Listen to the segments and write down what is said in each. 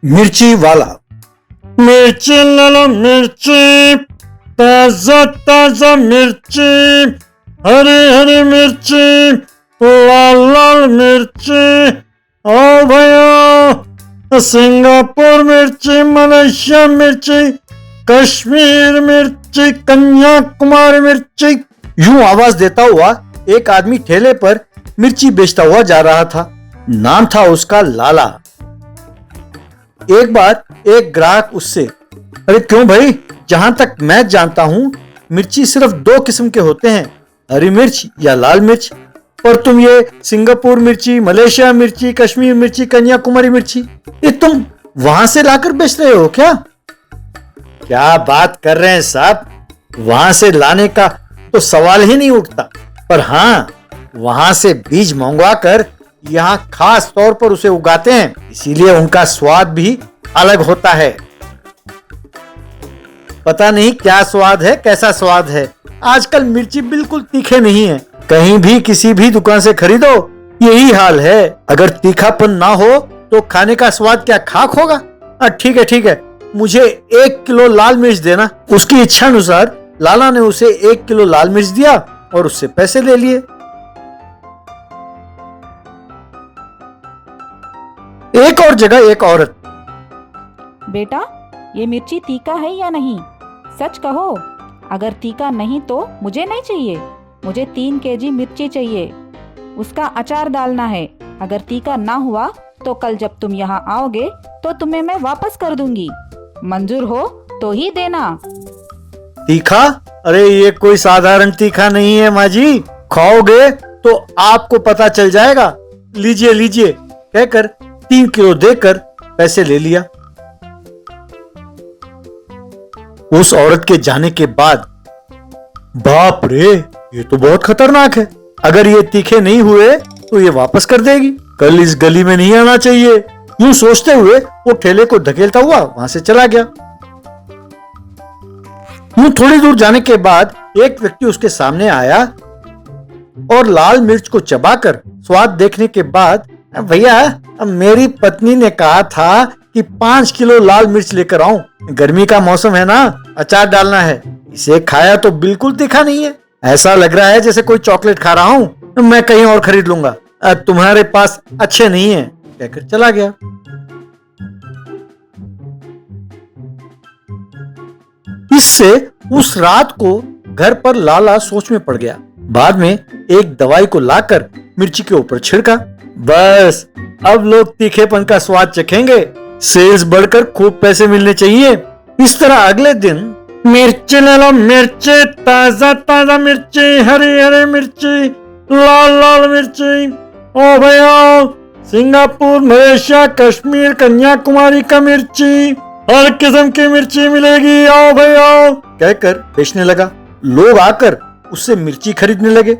मिर्ची वाला। मिर्ची लाला मिर्ची, ताजा ताजा मिर्ची, हरी हरी मिर्ची, लाल लाल मिर्ची। ओ भैया, सिंगापुर मिर्ची, मलेशिया मिर्ची, कश्मीर मिर्ची, कन्याकुमारी मिर्ची। यूं आवाज देता हुआ एक आदमी ठेले पर मिर्ची बेचता हुआ जा रहा था। नाम था उसका लाला। एक बार एक ग्राहक उससे, अरे क्यों भाई, जहां तक मैं जानता हूं मिर्ची सिर्फ दो किस्म के होते हैं, हरी मिर्च या लाल मिर्च, और तुम ये सिंगापुर मिर्ची, मलेशिया मिर्ची, कश्मीर मिर्ची, कन्याकुमारी मिर्ची, ये तुम वहां से लाकर बेच रहे हो क्या? क्या बात कर रहे हैं साहब, वहां से लाने का तो सवाल ही नहीं उठता, पर हाँ, वहां से बीज मंगवा कर यहाँ खास तौर पर उसे उगाते हैं, इसीलिए उनका स्वाद भी अलग होता है। पता नहीं क्या स्वाद है, कैसा स्वाद है। आजकल मिर्ची बिल्कुल तीखे नहीं है, कहीं भी किसी भी दुकान से खरीदो यही हाल है। अगर तीखापन ना हो तो खाने का स्वाद क्या खाक होगा? ठीक है, मुझे 1 किलो लाल मिर्च देना। उसकी इच्छा अनुसार लाला ने उसे 1 किलो लाल मिर्च दिया और उससे पैसे ले लिए। एक और जगह एक औरत, बेटा, ये मिर्ची तीखा है या नहीं? सच कहो, अगर तीखा नहीं तो मुझे नहीं चाहिए। मुझे 3 केजी मिर्ची चाहिए, उसका अचार डालना है। अगर तीखा ना हुआ तो कल जब तुम यहाँ आओगे तो तुम्हें मैं वापस कर दूंगी। मंजूर हो तो ही देना। तीखा? अरे ये कोई साधारण तीखा नहीं है माँ जी, खाओगे तो आपको पता चल जाएगा। लीजिए लीजिए कहकर 3 किलो देकर पैसे ले लिया। उस औरत के जाने के बाद, बाप रे, ये तो बहुत खतरनाक है। अगर ये तीखे नहीं हुए तो ये वापस कर देगी, कल इस गली में नहीं आना चाहिए। यूं सोचते हुए वो ठेले को धकेलता हुआ वहां से चला गया। यूं थोड़ी दूर जाने के बाद एक व्यक्ति उसके सामने आया और लाल मिर्च को चबाकर स्वाद देखने के बाद, भैया, मेरी पत्नी ने कहा था कि 5 किलो लाल मिर्च लेकर आऊं, गर्मी का मौसम है ना, अचार डालना है। इसे खाया तो बिल्कुल तीखा नहीं है, ऐसा लग रहा है जैसे कोई चॉकलेट खा रहा हूं। मैं कहीं और खरीद लूंगा, तुम्हारे पास अच्छे नहीं है, कहकर चला गया। इससे उस रात को घर पर लाला सोच में पड़ गया। बाद में एक दवाई को लाकर मिर्ची के ऊपर छिड़का। बस अब लोग तीखेपन का स्वाद चखेंगे, सेल्स बढ़कर खूब पैसे मिलने चाहिए। इस तरह अगले दिन, मिर्ची ले लो मिर्ची, ताजा ताजा मिर्ची, हरी हरी मिर्ची, लाल लाल मिर्ची। ओ भैया, सिंगापुर, मलेशिया, कश्मीर, कन्याकुमारी का मिर्ची, हर किस्म की मिर्ची मिलेगी, आओ भैया, कहकर बेचने लगा। लोग आकर उससे मिर्ची खरीदने लगे।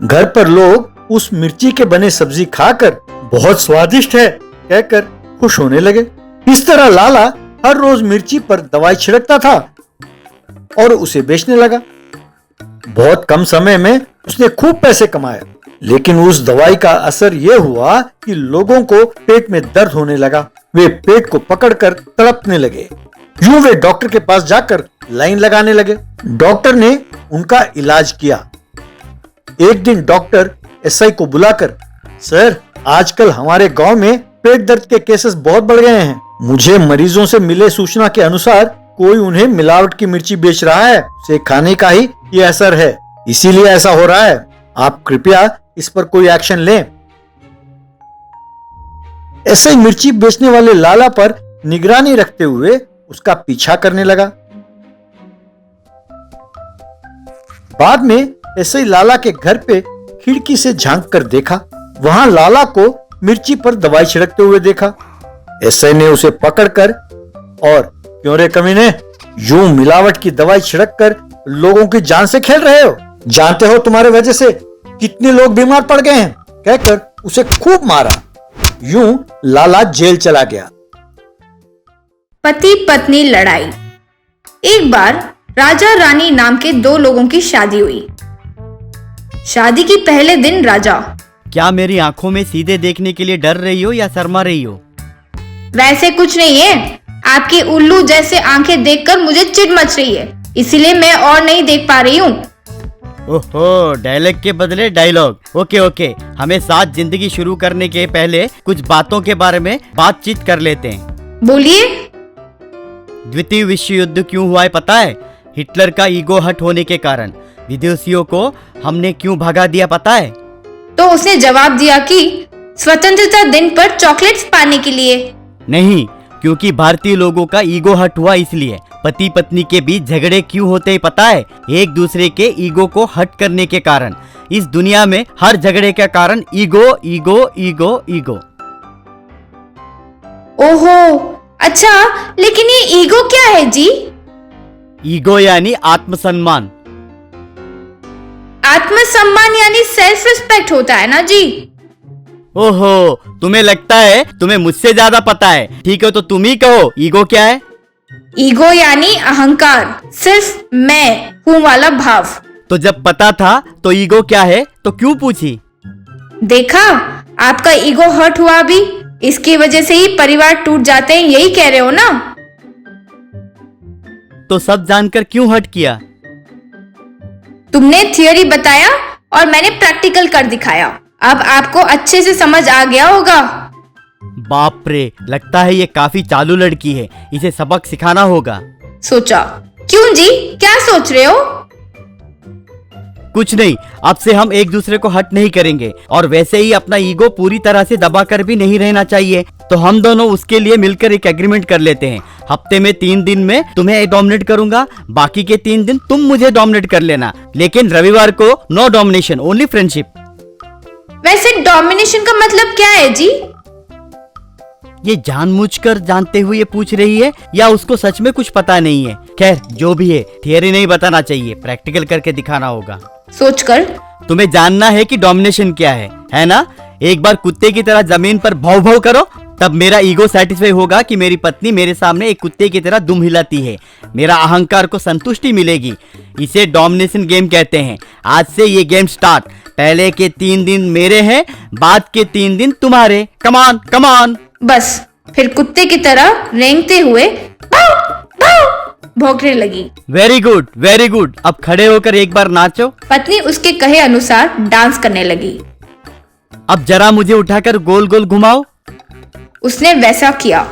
घर पर लोग उस मिर्ची के बने सब्जी खाकर बहुत स्वादिष्ट है कहकर खुश होने लगे। इस तरह लाला हर रोज मिर्ची पर दवाई छिड़कता था और उसे बेचने लगा। बहुत कम समय में उसने खूब पैसे कमाए, लेकिन उस दवाई का असर यह हुआ कि लोगों को पेट में दर्द होने लगा। वे पेट को पकड़कर तड़पने लगे। यूं वे डॉक्टर के पास जाकर लाइन लगाने लगे। डॉक्टर ने उनका इलाज किया। एक दिन डॉक्टर एसआई को बुलाकर, सर, आजकल हमारे गांव में पेट दर्द के केसेस बहुत बढ़ गए हैं। मुझे मरीजों से मिले सूचना के अनुसार कोई उन्हें मिलावट की मिर्ची बेच रहा है, उसे खाने का ही ये असर है, इसीलिए ऐसा हो रहा है। आप कृपया इस पर कोई एक्शन लें। एसआई मिर्ची बेचने वाले लाला पर निगरानी रखते हुए उसका पीछा करने लगा। बाद में एसआई लाला के घर पे खिड़की से झांक कर देखा। वहां लाला को मिर्ची पर दवाई छिड़कते हुए देखा। एसआई ने उसे पकड़कर, और क्यों रे कमीने, यूं मिलावट की दवाई छिड़क कर लोगों की जान से खेल रहे हो? जानते हो तुम्हारे वजह से कितने लोग बीमार पड़ गए हैं, कहकर उसे खूब मारा। यूं लाला जेल चला गया। पति पत्नी लड़ाई। एक बार राजा रानी नाम के 2 लोगों की शादी हुई। शादी के पहले दिन राजा, क्या मेरी आंखों में सीधे देखने के लिए डर रही हो या शर्मा रही हो? वैसे कुछ नहीं है, आपकी उल्लू जैसे आंखें देखकर मुझे चिढ़ मच रही है, इसीलिए मैं और नहीं देख पा रही हूँ। ओहो, डायलॉग के बदले डायलॉग। ओके ओके, हमें साथ जिंदगी शुरू करने के पहले कुछ बातों के बारे में बातचीत कर लेते हैं। बोलिए। द्वितीय विश्व युद्ध क्यों हुआ है पता है? हिटलर का ईगो हर्ट होने के कारण। विदेशियों को हमने क्यों भगा दिया पता है? तो उसने जवाब दिया कि स्वतंत्रता दिन पर चॉकलेट्स पाने के लिए। नहीं, क्योंकि भारतीय लोगों का ईगो हर्ट हुआ इसलिए। पति पत्नी के बीच झगड़े क्यों होते हैं पता है? एक दूसरे के ईगो को हर्ट करने के कारण। इस दुनिया में हर झगड़े का कारण ईगो ईगो ईगो ईगो। ओहो, अच्छा, लेकिन ये ईगो क्या है जी? ईगो यानी आत्मसम्मान। आत्मसम्मान यानी सेल्फ रिस्पेक्ट होता है ना जी? ओहो, तुम्हें लगता है तुम्हें मुझसे ज्यादा पता है। ठीक है, तो तुम ही कहो ईगो क्या है? ईगो यानी अहंकार, सिर्फ मैं हूँ वाला भाव। तो जब पता था तो ईगो क्या है तो क्यों पूछी? देखा, आपका ईगो हर्ट हुआ अभी, इसकी वजह से ही परिवार टूट जाते हैं, यही कह रहे हो ना? तो सब जानकर क्यों हर्ट किया? तुमने थियरी बताया और मैंने प्रैक्टिकल कर दिखाया। अब आपको अच्छे से समझ आ गया होगा। बाप रे, लगता है ये काफी चालू लड़की है, इसे सबक सिखाना होगा। सोचा। क्यों जी, क्या सोच रहे हो? कुछ नहीं, अब से हम एक दूसरे को हर्ट नहीं करेंगे और वैसे ही अपना ईगो पूरी तरह से दबा कर भी नहीं रहना चाहिए। तो हम दोनों उसके लिए मिलकर एक एग्रीमेंट कर लेते हैं। हफ्ते में 3 दिन में तुम्हें डोमिनेट करूंगा, बाकी के 3 दिन तुम मुझे डोमिनेट कर लेना, लेकिन रविवार को नो डोमिनेशन, ओनली फ्रेंडशिप। वैसे डोमिनेशन का मतलब क्या है जी? ये जानबूझकर जानते हुए पूछ रही है या उसको सच में कुछ पता नहीं है? खैर, जो भी है, थियरी नहीं बताना चाहिए, प्रैक्टिकल करके दिखाना होगा। सोचकर। तुम्हें जानना है कि डोमिनेशन क्या है ना? एक बार कुत्ते की तरह जमीन पर भौं भौं करो, तब मेरा ईगो सेटिस्फाई होगा कि मेरी पत्नी मेरे सामने एक कुत्ते की तरह दुम हिलाती है। मेरा अहंकार को संतुष्टि मिलेगी। इसे डोमिनेशन गेम कहते हैं। आज से ये गेम स्टार्ट। पहले के 3 दिन मेरे हैं, बाद के 3 दिन तुम्हारे। कमान कमान। बस फिर कुत्ते की तरह रेंगते हुए भाव, भाव, भौंकने लगी। Very good very good. अब खड़े होकर एक बार नाचो। पत्नी उसके कहे अनुसार डांस करने लगी। अब जरा मुझे उठाकर गोल गोल घुमाओ। उसने वैसा किया।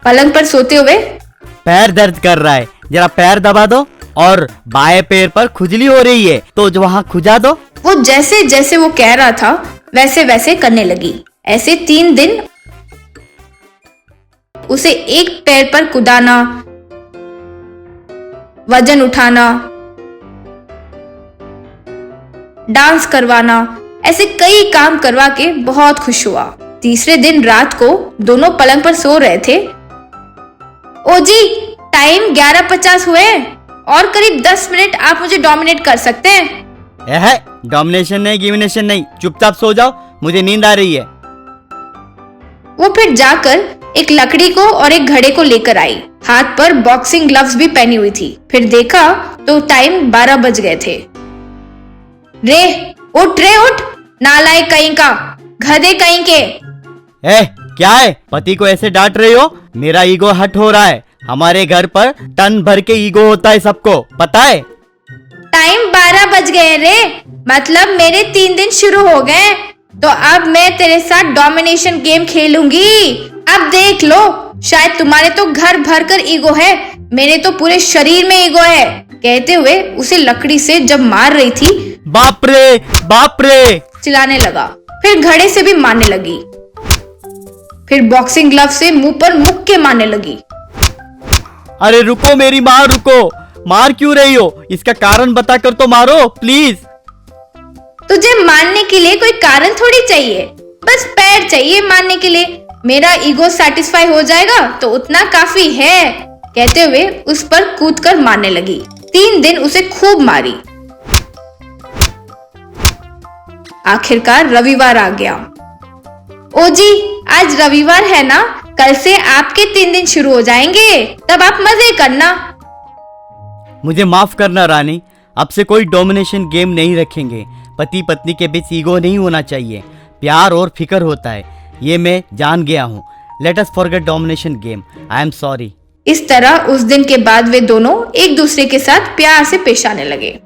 पलंग पर सोते हुए। पैर दर्द कर रहा है, जरा पैर दबा दो। और बाएं पैर पर खुजली हो रही है तो जो वहां खुजा दो। वो जैसे जैसे वो कह रहा था वैसे वैसे करने लगी। ऐसे 3 दिन उसे एक पैर पर कुदाना, वजन उठाना, डांस करवाना, ऐसे कई काम करवा के बहुत खुश हुआ। तीसरे दिन रात को दोनों पलंग पर सो रहे थे। ओ जी, टाइम 11:50 हुए, और करीब 10 मिनट आप मुझे डोमिनेट कर सकते हैं। डोमिनेशन नहीं गिमिनेशन नहीं, चुपचाप सो जाओ, मुझे नींद आ रही है। वो फिर जाकर एक लकड़ी को और एक घड़े को लेकर आई। हाथ पर बॉक्सिंग ग्लव्स भी पहनी हुई थी। फिर देखा तो टाइम 12 बज गए थे। रे उठ, नालायक कहीं का, गधे कहीं के। क्या है, पति को ऐसे डांट रही हो? मेरा ईगो हर्ट हो रहा है। हमारे घर पर टन भर के ईगो होता है, सबको पता है। टाइम 12 बज गए रे, मतलब मेरे 3 दिन शुरू हो गए। तो अब मैं तेरे साथ डोमिनेशन गेम खेलूंगी। अब देख लो, शायद तुम्हारे तो घर भर कर ईगो है, मेरे तो पूरे शरीर में ईगो है। कहते हुए उसे लकड़ी से जब मार रही थी, बाप रे चिल्लाने लगा। फिर घड़े से भी मारने लगी। फिर बॉक्सिंग ग्लव से मुंह पर मुक्के मारने लगी। अरे रुको मेरी माँ, रुको, मार क्यों रही हो? इसका कारण बताकर तो मारो प्लीज। तुझे मारने के लिए कोई कारण थोड़ी चाहिए, बस पैर चाहिए मारने के लिए। मेरा ईगो सेटिस्फाई हो जाएगा तो उतना काफी है। कहते हुए उस पर कूदकर मारने लगी। 3 दिन उसे खूब मारी। आखिरकार रविवार आ गया। ओ जी, आज रविवार है ना, कल से आपके 3 दिन शुरू हो जाएंगे, तब आप मजे करना। मुझे माफ करना रानी, अब से कोई डोमिनेशन गेम नहीं रखेंगे। पति पत्नी के बीच ईगो नहीं होना चाहिए, प्यार और फिक्र होता है। ये मैं जान गया हूँ। Let us forget domination game. I am sorry. इस तरह उस दिन के बाद वे दोनों एक दूसरे के साथ प्यार से पेश आने लगे।